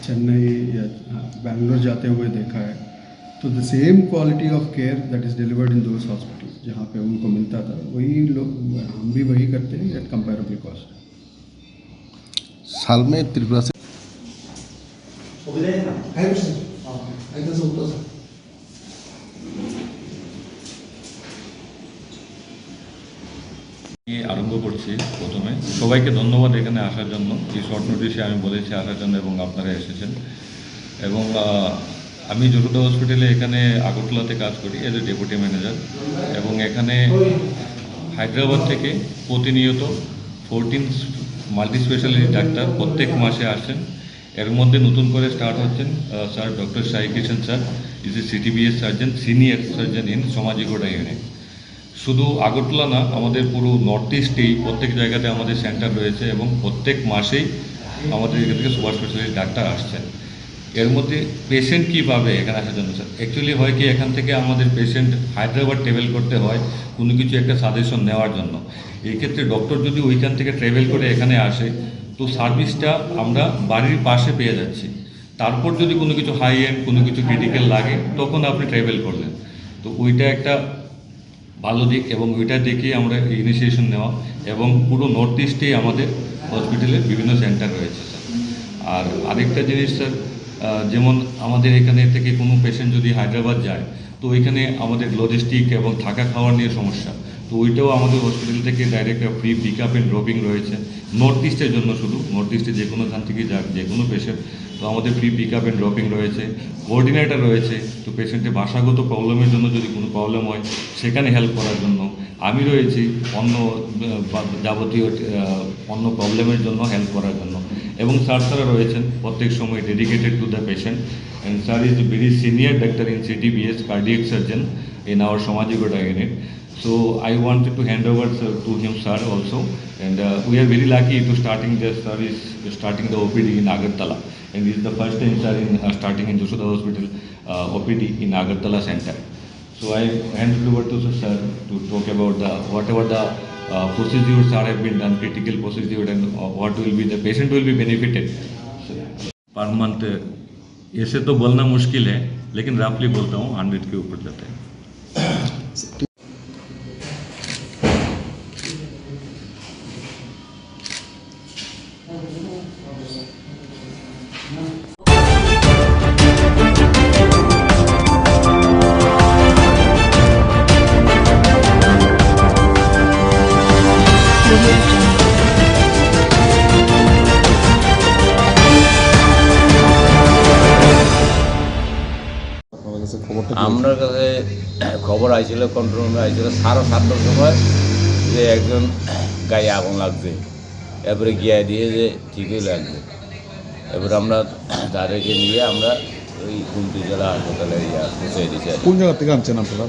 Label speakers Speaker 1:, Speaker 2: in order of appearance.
Speaker 1: चेन्नई या बैंगलोर जाते हुए देखा है, तो the same quality of care that is delivered in those hospital जहाँ पे उनको मिलता था, वही लोग हम भी वही करते हैं एट कंपेरेबल कॉस्ट।
Speaker 2: साल में त्रिपुरा से
Speaker 3: আরম্ভ করছি। প্রথমে সবাইকে ধন্যবাদ এখানে আসার জন্য, এই শর্ট নোটিশে আমি বলেছি আসার জন্য এবং আপনারা এসেছেন। এবং আমি যশোদা হসপিটালে এখানে আগরতলাতে কাজ করি এজ এ ডেপুটি ম্যানেজার, এবং এখানে হায়দ্রাবাদ থেকে প্রতিনিয়ত 14 মাল্টি স্পেশালিটি ডাক্তার প্রত্যেক মাসে আসেন। এর মধ্যে নতুন করে স্টার্ট হচ্ছেন sir doctor Sai Kishan sir, is a CTVS surgeon, senior surgeon in Somajiguda unit. শুধু আগরতলা না, আমাদের পুরো নর্থ ইস্টেই প্রত্যেক জায়গাতে আমাদের সেন্টার রয়েছে এবং প্রত্যেক মাসেই আমাদের এখান থেকে সুপার স্পেশালিটি ডাক্তার আসছেন। এর মধ্যে পেশেন্ট কী পাবে এখানে আসার জন্য স্যার? অ্যাকচুয়ালি হয় কি, এখান থেকে আমাদের পেশেন্ট হায়দ্রাবাদ ট্রাভেল করতে হয় কোনো কিছু একটা সাজেশন নেওয়ার জন্য। এই ক্ষেত্রে ডক্টর যদি ওইখান থেকে ট্রাভেল করে এখানে আসে, তো সার্ভিসটা আমরা বাড়ির পাশে পেয়ে যাচ্ছি। তারপর যদি কোনো কিছু হাই এন্ড কোনো কিছু ক্রিটিক্যাল লাগে তখন আপনি ট্রাভেল করলেন, তো ওইটা একটা ভালো দিক এবং ওইটা দেখেই আমরা ইনিশিয়েশন নেওয়া। এবং পুরো নর্থ ইস্টেই আমাদের হসপিটালের বিভিন্ন সেন্টার রয়েছে স্যার। আর আরেকটা জিনিস স্যার, যেমন আমাদের এখানে থেকে কোনো পেশেন্ট যদি হায়দ্রাবাদ যায়, তো ওইখানে আমাদের লজিস্টিক এবং থাকা খাওয়ার নিয়ে সমস্যা, তো ওইটাও আমাদের হসপিটাল থেকে direct free pick up and dropping রয়েছে নর্থ ইস্টের জন্য। শুধু নর্থ ইস্টে যে কোনো স্থান থেকে যাক যে কোনো পেশেন্ট, তো আমাদের free pick up and dropping রয়েছে, কোঅর্ডিনেটর রয়েছে। তো পেশেন্টের ভাষাগত প্রবলেমের জন্য যদি কোনো প্রবলেম হয় সেখানে হেল্প করার জন্য আমি রয়েছি, অন্য যাবতীয় অন্য প্রবলেমের জন্য হেল্প করার জন্য। এবং স্যার তারা রয়েছেন প্রত্যেক সময় dedicated to the patient, and sir is a very senior doctor in CTVS cardiac surgeon in our Somajigoda unit. So I wanted to hand over to him sir also, and we are very lucky to starting the OPD in Agartala, and this is the first time sir in starting in Yashoda Hospital OPD in Agartala center. So I hand it over to sir to talk about whatever the procedures are have been done, critical procedure, and what will be the patient will be benefited per month. ऐसे तो बोलना मुश्किल है, लेकिन रफली बोलता हूँ 100 के ऊपर जाते हैं।
Speaker 4: আমার কাছে খবর আইছিল, কন্ট্রোল রুমে আইছিল 7:30টার সময় যে একজন গায়ে আগুন লাগছে। এরপরে গিয়ে দিয়ে যে ঠিকই লাগছে। এবার আমরা তাদেরকে নিয়ে আমরা ওই কুন্তি জেলা হাসপাতালে পৌঁছে দিয়েছি।
Speaker 2: কোন জায়গা থেকে আনছেন আপনারা?